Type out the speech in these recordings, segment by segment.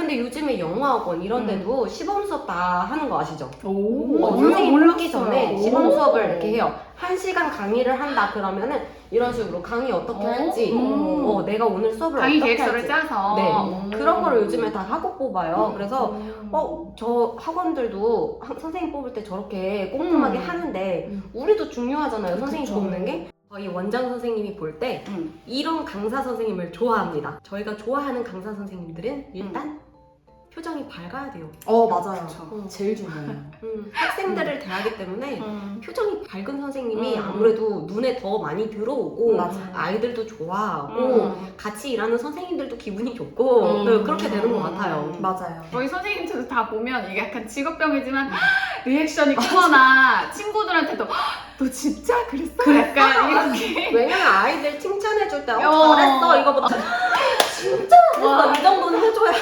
근데 요즘에 영어학원 이런 데도 시범 수업 다 하는 거 아시죠? 오, 선생님 뽑기 전에 몰랐어요. 시범 수업을 이렇게 해요. 1시간 강의를 한다 그러면은 이런 식으로 강의 어떻게 할지, 내가 오늘 수업을 강의 어떻게 계획서를 할지. 짜서 네, 그런 거를 요즘에 다 하고 뽑아요. 그래서 저 학원들도 선생님 뽑을 때 저렇게 꼼꼼하게 하는데 우리도 중요하잖아요. 선생님 그쵸. 뽑는 게. 저희 원장 선생님이 볼 때 이런 강사 선생님을 좋아합니다. 저희가 좋아하는 강사 선생님들은 일단 표정이 밝아야 돼요. 맞아요. 그쵸. 제일 중요해요. 학생들을 대하기 때문에 표정이 밝은 선생님이 음. 아무래도 눈에 더 많이 들어오고 맞아요. 아이들도 좋아하고 같이 일하는 선생님들도 기분이 좋고 그렇게 되는 것 같아요. 맞아요. 저희 선생님들도 다 보면 이게 약간 직업병이지만 리액션이 크거나 친구들한테도 너 진짜 그랬어? 약간 이렇게 왜냐면 아이들 칭찬해줄 때 어. 잘했어 이거보다 진짜 잘했어 이 정도는 해줘야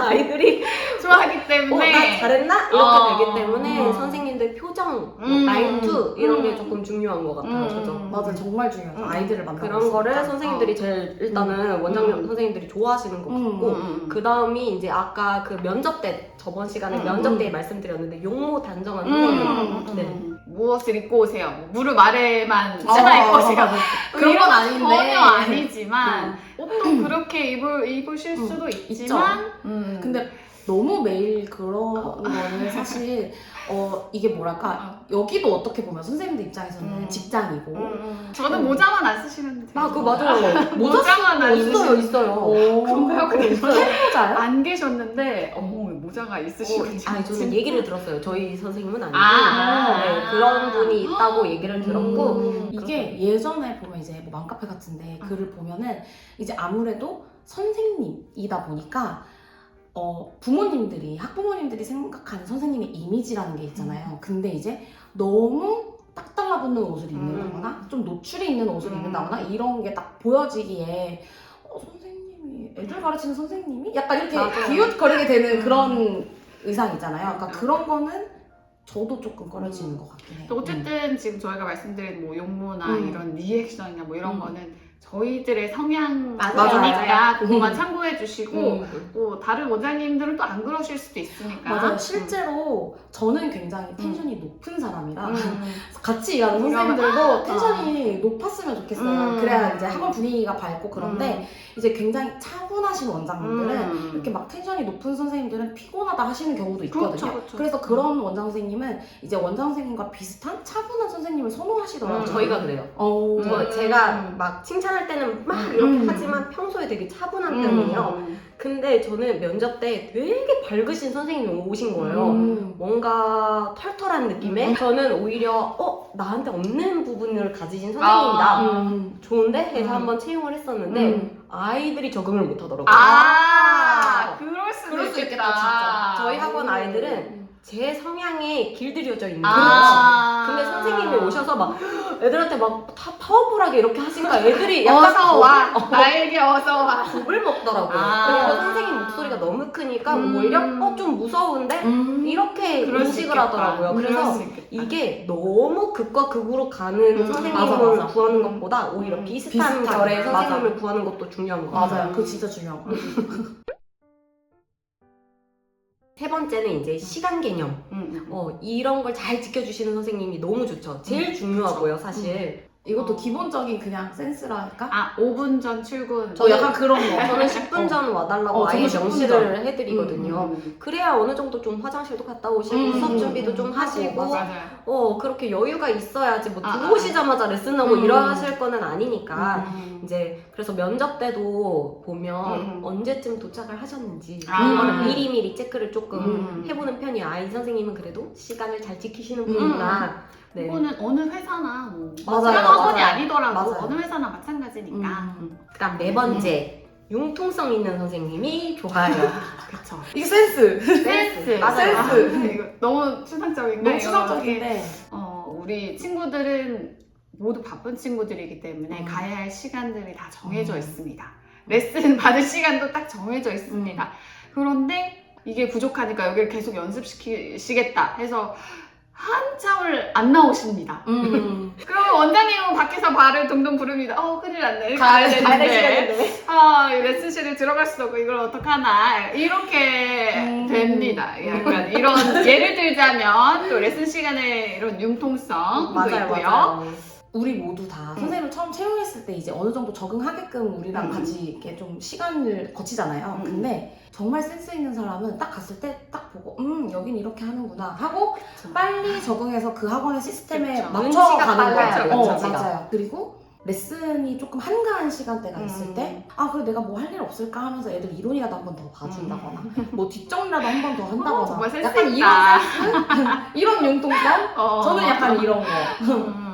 아이들이 좋아하기 때문에 나 잘했나? 이렇게 어. 되기 때문에 선생님들 표정, 말투 이런 게 조금 중요한 것 같아요. 저죠. 맞아요. 정말 중요해요. 아이들을 만나고 그런 거를 있으니까. 선생님들이 제일 일단은 원장 선생님들이 좋아하시는 것 같고 그 다음이 이제 아까 그 면접 때 저번 시간에 면접 때에 말씀드렸는데 용모 단정한 선생님 네. 무엇을 입고 오세요? 뭐 무릎 아래만 치마 입고 오세요. 그런 건 아닌데. 전혀 아니지만 옷도 그렇게 입으실 수도 있지만 근데 너무 매일 그런 거는 사실 이게 뭐랄까 여기도 어떻게 보면 선생님들 입장에서는 직장이고 저는 모자만 안 쓰시면 돼요. 그거 맞아요. 모자만 안 있어요, 있어요. 그런가요? 해보자요? 안 계셨는데 모자가 있으시고 아니 저는 얘기를 들었어요. 저희 선생님은 아니고 아. 네, 그런 분이 있다고 얘기를 들었고 이게 예전에 보면 이제 뭐 맘카페 같은데 글을 보면은 이제 아무래도 선생님이다 보니까 부모님들이 학부모님들이 생각하는 선생님의 이미지라는 게 있잖아요. 근데 이제 너무 딱 달라붙는 옷을 입는다거나 좀 노출이 있는 옷을 입는다거나 이런 게 딱 보여지기에 선생님이 애들 가르치는 선생님이 약간 이렇게 맞아요. 기웃거리게 되는 그런 의상 있잖아요. 그러니까 그런 거는 저도 조금 꺼려지는 것 같긴 해요. 어쨌든 지금 저희가 말씀드린 뭐 용모나 이런 리액션이나 뭐 이런 거는 저희들의 성향이니까 맞아요. 그것만 참고해 주시고 또 다른 원장님들은 또 안 그러실 수도 있으니까. 맞아요. 실제로 저는 굉장히 텐션이 높은 사람이라 같이 일하는 그러면- 선생님들도 텐션이 높았으면 좋겠어요. 그래야 이제 학원 분위기가 밝고 그런데 이제 굉장히 차분하신 원장님들은 이렇게 막 텐션이 높은 선생님들은 피곤하다 하시는 경우도 있거든요. 그렇죠. 그래서 그런 원장 선생님은 이제 원장 선생님과 비슷한 차분한 선생님을 선호하시더라고요. 저희가 그래요. 제가 막 칭찬할 때는 막 이렇게 하지만 평소에 되게 차분한 편이에요. 근데 저는 면접 때 되게 밝으신 선생님이 오신 거예요. 뭔가 털털한 느낌의 저는 오히려 나한테 없는 부분을 가지신 선생님이다. 좋은데? 해서 한번 채용을 했었는데 아이들이 적응을 못 하더라고요. 그럴 수도 그럴 수 있겠다. 진짜. 저희 학원 아이들은 제 성향에 길들여져 있는 거예요. 근데 선생님이 오셔서 막 애들한테 막 다 파워풀하게 이렇게 하시니까 애들이 약간 어서 와. 나에게 어서 와. 겁을 먹더라고요. 아. 그리고 선생님 목소리가 너무 크니까 오히려 좀 무서운데 이렇게 그럴 수 인식을 있겠다. 하더라고요. 그럴 그래서 수 있겠다. 이게 너무 극과 극으로 가는 선생님을 맞아. 구하는 것보다 오히려 비슷한 비슷하게. 결의 선생님을 맞아. 구하는 것도 중요한 것 같아요. 맞아요. 그거 진짜 중요한 거. 세 번째는 이제 시간 개념. 이런 걸 잘 지켜주시는 선생님이 너무 좋죠. 제일 중요하고요, 사실. 이것도 기본적인 그냥 센스랄까? 5분 전 출근. 저 약간 그런 거. 저는 10분 전 와달라고 아예 저도 10분 명시를 해드리거든요. 그래야 어느 정도 좀 화장실도 갔다 오시고 수업 준비도 좀 하시고 맞아요. 그렇게 여유가 있어야지 뭐 아, 들어오시자마자 레슨하고 일하실 거는 아니니까 이제 그래서 면접 때도 보면 언제쯤 도착을 하셨는지 그런 거를 미리미리 체크를 조금 해보는 편이에요. 아이 선생님은 그래도 시간을 잘 지키시는 분이구나. 네. 이거는 어느 회사나 뭐 맞아요, 학원이 맞아요. 아니더라도 맞아요. 어느 회사나 마찬가지니까. 그다음 네 번째 융통성 있는 선생님이 좋아요. 그렇죠. 이게 센스. 센스. 맞아요. 센스. 이거 너무 추상적인가? 너무 추상적인데. 우리 친구들은 모두 바쁜 친구들이기 때문에 가야 할 시간들이 다 정해져 있습니다. 레슨 받을 시간도 딱 정해져 있습니다. 그런데 이게 부족하니까 여기를 계속 연습시키시겠다 해서 한참을 안 나오십니다. 그러면 원장님은 밖에서 발을 동동 부릅니다. 큰일 났네. 가야 되는데. 이 레슨실에 들어갈 수도 없고 이걸 어떡하나. 이렇게 됩니다. 약간 이런 예를 들자면 또 레슨 시간의 이런 융통성도 있고요. 맞아요. 우리 모두 다 선생님을 처음 채용했을 때 이제 어느 정도 적응하게끔 우리랑 같이 이렇게 좀 시간을 거치잖아요. 근데 정말 센스 있는 사람은 딱 갔을 때 딱 보고 여긴 이렇게 하는구나 하고 그쵸. 빨리 적응해서 그 학원의 시스템에 그쵸. 맞춰 눈치가 가는 빨라요, 거죠. 눈치가. 맞아요. 그리고 레슨이 조금 한가한 시간대가 있을 때 그래 내가 뭐 할 일 없을까 하면서 애들 이론이라도 한 번 더 봐준다거나 뭐 뒷정리라도 한 번 더 한다거나 정말 센스 약간 있다. 이런 융통성? 저는 약간 이런 거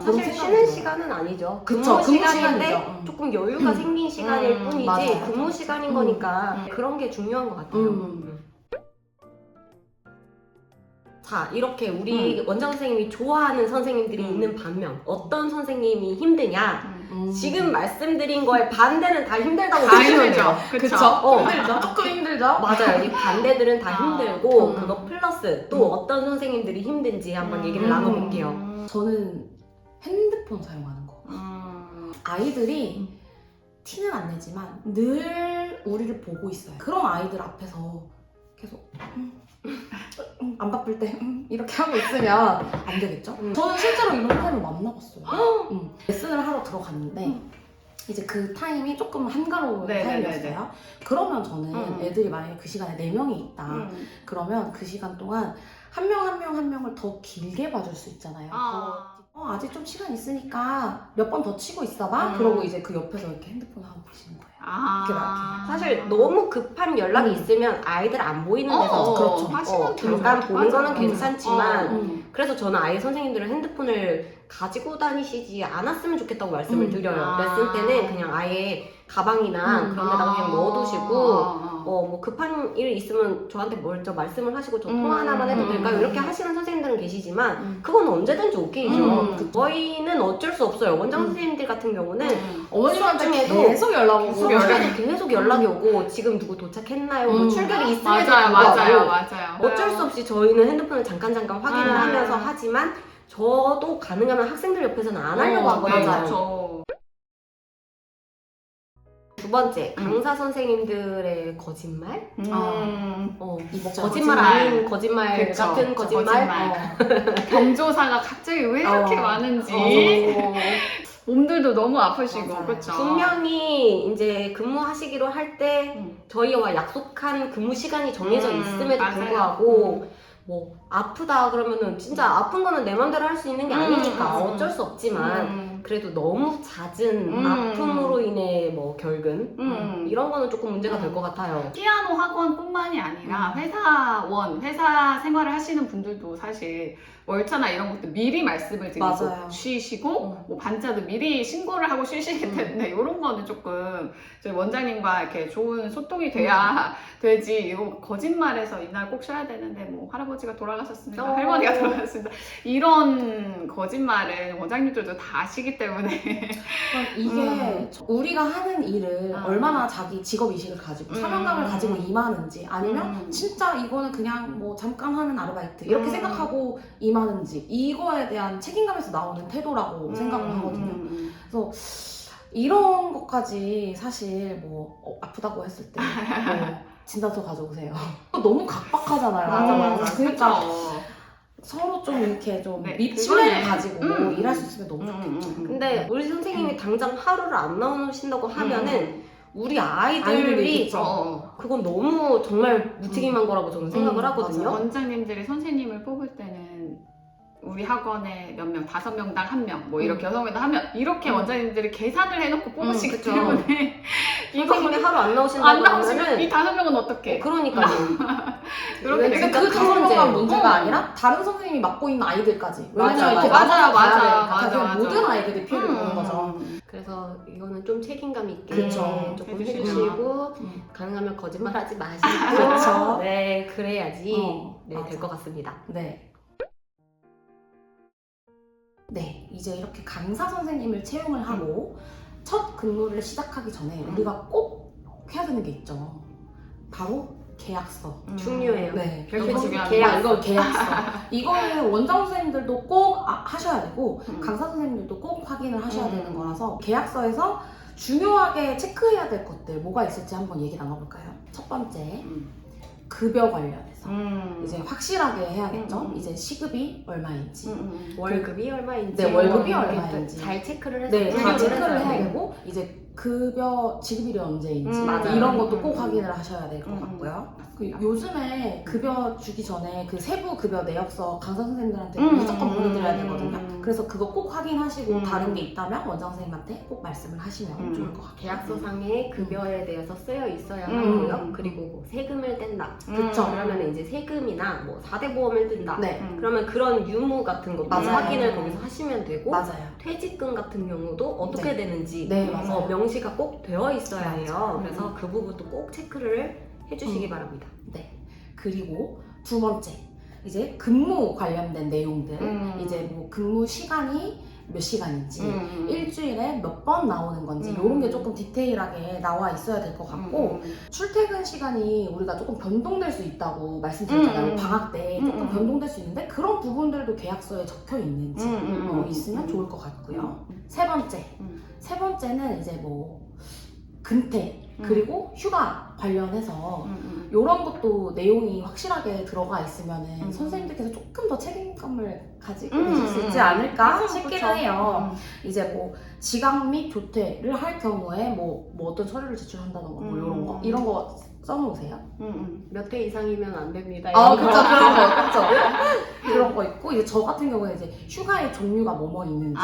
사실 그런 쉬는 생각이 시간은 아니죠. 그쵸, 근무 근무 시간인데 시간이죠. 조금 여유가 생긴 시간일 뿐이지 맞아요. 근무 시간인 거니까 그런 게 중요한 것 같아요. 자, 이렇게 우리 원장 선생님이 좋아하는 선생님들이 있는 반면 어떤 선생님이 힘드냐? 지금 말씀드린 거에 반대는 다 힘들다고 다 보시면 힘들죠. 돼요. 그쵸? 힘들죠? 조금 힘들죠? 맞아요. 이 반대들은 다 힘들고 그거 플러스 또 음. 어떤 선생님들이 힘든지 한번 얘기를 나눠볼게요. 저는 핸드폰 사용하는 거. 아이들이 티는 안 내지만 늘 우리를 보고 있어요. 그런 아이들 앞에서 계속 안 바쁠 때 이렇게 하고 있으면 안 되겠죠? 저는 실제로 이런 타임을 만나봤어요. 레슨을 하러 들어갔는데 이제 그 타임이 조금 한가로운 타임이었어요. 그러면 저는 애들이 만약에 그 시간에 4명이 있다. 그러면 그 시간 동안 한 명을 더 길게 봐줄 수 있잖아요. 아직 좀 시간 있으니까 몇 번 더 치고 있어봐. 그러고 이제 그 옆에서 이렇게 핸드폰 하고 계시는 거예요. 사실 너무 급한 연락이 있으면 아이들 안 보이는 데서 하시면 잠깐 되죠. 보는 거는 맞아. 괜찮지만 그래서 저는 아예 선생님들은 핸드폰을 가지고 다니시지 않았으면 좋겠다고 말씀을 드려요. 레슨 때는 그냥 아예 가방이나 그런 데다가 그냥 넣어두시고 뭐 급한 일 있으면 저한테 먼저 말씀을 하시고 저 통화 하나만 해도 될까요? 이렇게 하시는 선생님들은 계시지만 그건 언제든지 오케이죠. 저희는 어쩔 수 없어요. 원장 선생님들 같은 경우는 어머님한테 중에도 계속 연락 오고 계속 연락이 오고 지금 누구 도착했나요? 뭐 출결이 있음에도 맞아요. 불구하고 어쩔 수 없이 저희는 핸드폰을 잠깐 확인을 하면서 하지만 저도 가능하면 학생들 옆에서는 안 하려고 하거든요. 맞아요. 두 번째, 강사 선생님들의 거짓말? 있죠. 거짓말 아닌 거짓말 그쵸. 같은 거짓말? 경조사가 갑자기 왜 이렇게 많은지 몸들도 너무 아프시고 맞아요. 그렇죠. 분명히 이제 근무하시기로 할 때 저희와 약속한 근무 시간이 정해져 있음에도 맞아요. 불구하고 뭐 아프다 그러면은 진짜 아픈 거는 내 맘대로 할 수 있는 게 아니니까 어쩔 수 없지만 그래도 너무 잦은 아픔으로 인해 뭐 결근 이런 거는 조금 문제가 될 것 같아요. 피아노 학원뿐만이 아니라 회사 생활을 하시는 분들도 사실 월차나 이런 것도 미리 말씀을 드리고 맞아요. 쉬시고 뭐 반차도 미리 신고를 하고 쉬시기 때문에 이런 거는 조금 저희 원장님과 이렇게 좋은 소통이 돼야 되지. 이거 거짓말해서 이날 꼭 쉬어야 되는데 뭐 할아버지가 돌아가셨습니다. 할머니가 돌아가셨습니다. 이런 거짓말은 원장님들도 다 아시기 때문에 이게 우리가 하는 일을 얼마나 자기 직업의식을 가지고 사명감을 가지고 임하는지 아니면 진짜 이거는 그냥 뭐 잠깐 하는 아르바이트 이렇게 생각하고 임하는지 이거에 대한 책임감에서 나오는 태도라고 생각을 하거든요. 그래서 이런 것까지 사실 뭐 아프다고 했을 때 진단서 가져오세요. 너무 각박하잖아요. 맞아. 그러니까 서로 좀 이렇게 좀 신뢰를 가지고 일할 수 있으면 너무 좋겠죠. 근데 우리 선생님이 당장 하루를 안 나오신다고 하면은 우리 아이들이 그건 너무 정말 무책임한 거라고 저는 생각을 하거든요. 원장님들이 선생님을 뽑을 때는 우리 학원에 몇 명, 5명당 1명, 뭐 이렇게 6명당 1명 이렇게 원장님들이 계산을 해놓고 뽑으시기 그쵸. 때문에 선생님이 하루 안 나오신다고 안 나오시면 하면은 이 5명은 어떻게? 그러니까요. 이렇게 근데 되니까 그 첫 5명만 번째. 문제가 아니라 다른 선생님이 맡고 있는 아이들까지. 맞아, 이렇게 맞아, 나눠서 가야 맞아, 되니까 맞아. 모든 아이들이 피해를 보는 거죠. 그래서 이거는 좀 책임감 있게 그쵸. 조금 해주시면. 해주시고 가능하면 거짓말하지 마시고 그쵸. 네 그래야지 맞아. 될 것 같습니다. 네, 이제 이렇게 강사 선생님을 채용을 하고 첫 근무를 시작하기 전에 우리가 꼭 해야 되는 게 있죠. 바로 계약서. 중요해요. 네. 그렇게 이거 중요한 이거 계약서. 이거는 원장 선생님들도 꼭 하셔야 되고 강사 선생님들도 꼭 확인을 하셔야 되는 거라서 계약서에서 중요하게 체크해야 될 것들 뭐가 있을지 한번 얘기 나눠볼까요? 첫 번째, 급여 관련해서 이제 확실하게 해야겠죠. 이제 시급이 얼마인지, 월급이 얼마인지, 네, 월급이 얼마인지 잘 체크를 해서 네, 다 분류를 체크를 해서. 해야 되고 이제 급여 지급일이 언제인지 맞아요. 이런 것도 꼭 확인을 하셔야 될 것 같고요. 그 요즘에 급여 주기 전에 그 세부 급여 내역서 강사 선생님들한테 무조건 보내드려야 되거든요. 그래서 그거 꼭 확인하시고 다른 게 있다면 원장 선생님한테 꼭 말씀을 하시면 좋을 것 같아요. 계약서상에 급여에 대해서 쓰여 있어야 하고요. 그리고 뭐 세금을 뗀다. 그쵸. 그러면 이제 세금이나 뭐 4대 보험을 든다. 네, 그러면 그런 유무 같은 것도 맞아요. 확인을 거기서 하시면 되고 맞아요. 퇴직금 같은 경우도 어떻게 되는지 네, 맞아요. 명시가 꼭 되어 있어야 맞아요. 해요. 그래서 그 부분도 꼭 체크를 해주시기 바랍니다. 네. 그리고 두 번째, 이제 근무 관련된 내용들, 이제 뭐 근무 시간이 몇 시간인지, 일주일에 몇 번 나오는 건지, 이런 게 조금 디테일하게 나와 있어야 될 것 같고, 출퇴근 시간이 우리가 조금 변동될 수 있다고 말씀드렸잖아요. 방학 때 조금 변동될 수 있는데, 그런 부분들도 계약서에 적혀 있는지 있으면 좋을 것 같고요. 세 번째는 이제 뭐 근태, 그리고 휴가 관련해서 이런 것도 내용이 확실하게 들어가 있으면 선생님들께서 조금 더 책임감을 가지고 계실 수 있지 않을까 싶기는 해요. 이제 뭐 지각 및 조퇴를 할 경우에 뭐 어떤 서류를 제출한다던가 뭐 이런 거 써놓으세요. 몇 회 이상이면 안 됩니다. 그쵸, 그런 거 있고, 이제 저 같은 경우에 이제 휴가의 종류가 뭐뭐 있는지,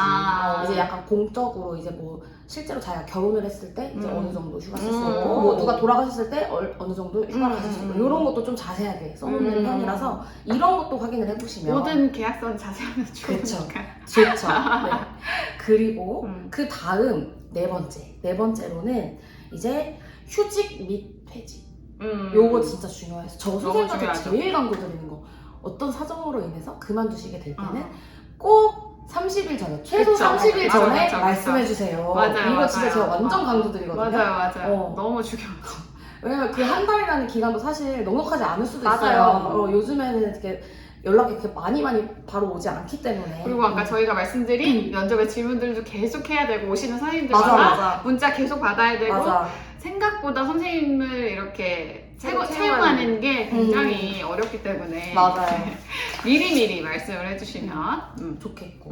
이제 약간 공적으로 이제 뭐 실제로 자기가 결혼을 했을 때 이제 어느 정도 휴가 쓸 수 있고, 뭐 누가 돌아가셨을 때 어느 정도 휴가를 가실 수 있고, 이런 것도 좀 자세하게 써놓는 편이라서 이런 것도 확인을 해보시면 모든 계약서는 자세하면 그쵸. 좋으니까. 좋죠. 네. 그리고 그 다음 네 번째로는 이제 휴직 및 퇴직. 요거 진짜 중요해요. 저 선생님한테 중요하죠. 제일 강조드리는 거, 어떤 사정으로 인해서 그만두시게 될 때는 꼭 30일 전에, 최소 그쵸. 30일 맞아, 전에 맞아, 말씀해주세요. 맞아요, 이거 진짜 맞아요. 제가 완전 강조드리거든요. 맞아요. 너무 중요하죠. 왜냐면 그 한 달이라는 기간도 사실 넉넉하지 않을 수도 맞아요. 있어요. 요즘에는 이렇게 연락이 그렇게 많이 바로 오지 않기 때문에. 그리고 아까 저희가 말씀드린 면접의 질문들도 계속 해야 되고 오시는 선생님들마다 맞아. 문자 계속 받아야 되고 맞아. 생각보다 선생님을 이렇게 채용하는 채용하는 게 굉장히 어렵기 때문에 맞아요. 미리미리 말씀을 해주시면 좋겠고.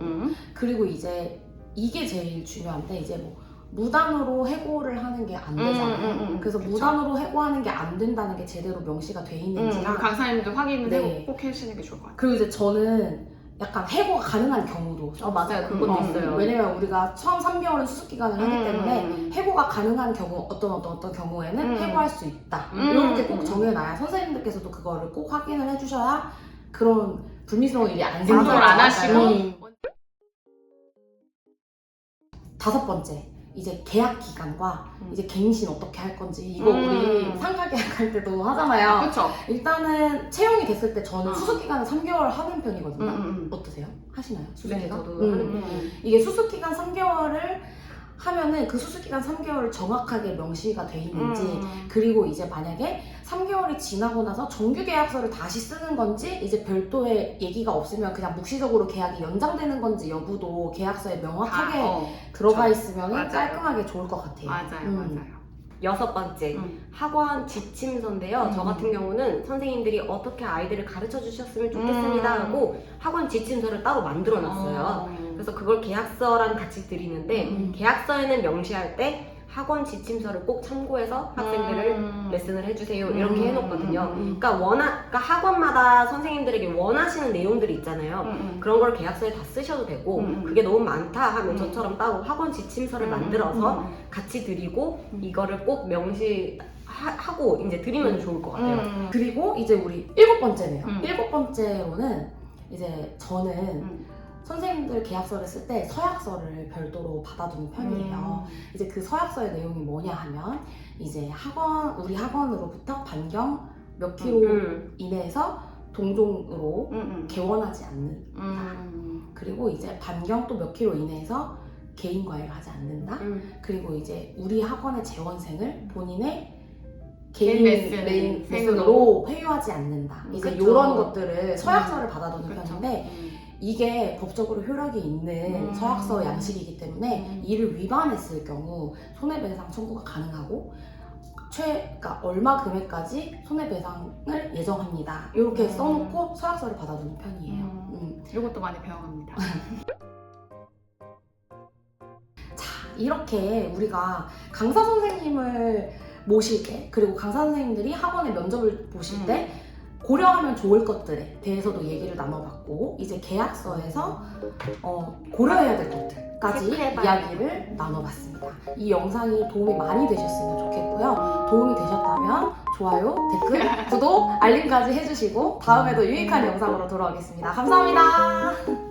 그리고 이제 이게 제일 중요한데, 이제 뭐 무단으로 해고를 하는 게 안 되잖아요. 그래서 그쵸. 무단으로 해고하는 게 안 된다는 게 제대로 명시가 돼 있는지랑, 강사님도 확인을 네. 꼭 해주시는 게 좋을 것 같아요. 그리고 이제 저는 약간 해고가 가능한 경우도 맞아요. 그것도 있어요. 왜냐면 우리가 처음 3개월은 수습기간을 하기 때문에 해고가 가능한 경우, 어떤 경우에는 해고할 수 있다. 이렇게 꼭 정해놔야 선생님들께서도 그거를 꼭 확인을 해주셔야 그런 불미스러운 일이 안 생겨요. 행동을 안 하시고 다섯 번째, 이제 계약 기간과 이제 갱신 어떻게 할 건지, 이거 우리 상가 계약할 때도 하잖아요. 그렇죠. 일단은 채용이 됐을 때 저는 수습 기간은 3개월 하는 편이거든요. 어떠세요? 하시나요? 수습 네, 기간? 저도 하는 편이에요. 이게 수습 기간 3개월을 하면은 그 수습 기간 3개월을 정확하게 명시가 돼 있는지, 그리고 이제 만약에 3개월이 지나고 나서 정규 계약서를 다시 쓰는 건지, 이제 별도의 얘기가 없으면 그냥 묵시적으로 계약이 연장되는 건지 여부도 계약서에 명확하게 들어가 있으면 맞아요. 깔끔하게 좋을 것 같아요. 맞아요. 여섯 번째, 학원 지침서인데요. 저 같은 경우는 선생님들이 어떻게 아이들을 가르쳐 주셨으면 좋겠습니다 하고 학원 지침서를 따로 만들어 놨어요. 그래서 그걸 계약서랑 같이 드리는데, 계약서에는 명시할 때 학원 지침서를 꼭 참고해서 학생들을 레슨을 해주세요 이렇게 해놓거든요. 그러니까 학원마다 선생님들에게 원하시는 내용들이 있잖아요. 그런 걸 계약서에 다 쓰셔도 되고, 그게 너무 많다 하면 저처럼 따로 학원 지침서를 만들어서 같이 드리고 이거를 꼭 명시하고 이제 드리면 좋을 것 같아요. 그리고 이제 우리 일곱 번째네요. 일곱 번째로는 이제 저는 선생님들 계약서를 쓸 때 서약서를 별도로 받아두는 편이에요. 이제 그 서약서의 내용이 뭐냐 하면, 이제 우리 학원으로부터 반경 몇 킬로 이내에서 동종으로 개원하지 않는, 그리고 이제 반경 또 몇 킬로 이내에서 개인 과외를 하지 않는다. 그리고 이제 우리 학원의 재원생을 본인의 개인 레슨, 레슨으로 회유하지 않는다. 이제 그쵸. 이런 것들을 서약서를 받아두는 그쵸. 편인데 이게 법적으로 효력이 있는 서약서 양식이기 때문에 이를 위반했을 경우 손해배상 청구가 가능하고 그러니까 얼마 금액까지 손해배상을 예정합니다. 이렇게 써놓고 서약서를 받아두는 편이에요. 이것도 많이 배워갑니다. 자, 이렇게 우리가 강사 선생님을 모실 때 그리고 강사 선생님들이 학원에 면접을 보실 때 고려하면 좋을 것들에 대해서도 얘기를 나눠봤고 이제 계약서에서 고려해야 될 것들까지 이야기를 나눠봤습니다. 이 영상이 도움이 많이 되셨으면 좋겠고요. 도움이 되셨다면 좋아요, 댓글, 구독, 알림까지 해주시고 다음에도 유익한 영상으로 돌아오겠습니다. 감사합니다.